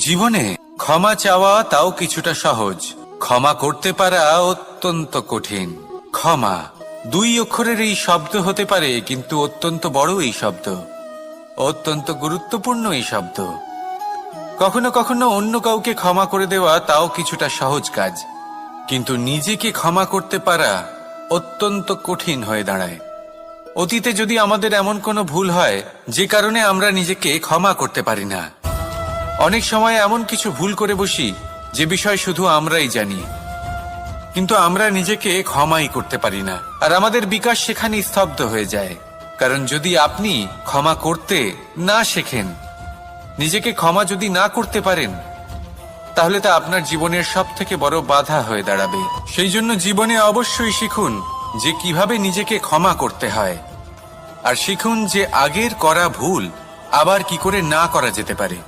জীবনে ক্ষমা চাওয়া তাও কিছুটা সহজ, ক্ষমা করতে পারা অত্যন্ত কঠিন। ক্ষমা 2 অক্ষরের এই শব্দ হতে পারে, কিন্তু অত্যন্ত বড় এই শব্দ, অত্যন্ত গুরুত্বপূর্ণ এই শব্দ। কখনো কখনো অন্য কাউকে ক্ষমা করে দেওয়া তাও কিছুটা সহজ কাজ, কিন্তু নিজেকে ক্ষমা করতে পারা অত্যন্ত কঠিন হয়ে দাঁড়ায়। অতীতে যদি আমাদের এমন কোনো ভুল হয় যে কারণে আমরা নিজেকে ক্ষমা করতে পারি না, অনেক সময় এমন কিছু ভুল করে বসি যে বিষয় শুধু আমরাই জানি, কিন্তু আমরা নিজেকে ক্ষমাই করতে পারি না। আর আমাদের বিকাশ সেখানে স্তব্ধ হয়ে যায়। কারণ যদি আপনি ক্ষমা করতে না শেখেন, নিজেকে ক্ষমা যদি না করতে পারেন, তাহলে তা আপনার জীবনের সবথেকে বড় বাধা হয়ে দাঁড়াবে। সেই জন্য জীবনে অবশ্যই শিখুন যে কিভাবে নিজেকে ক্ষমা করতে হয়, আর শিখুন যে আগের করা ভুল আবার কি করে না করা যেতে পারে।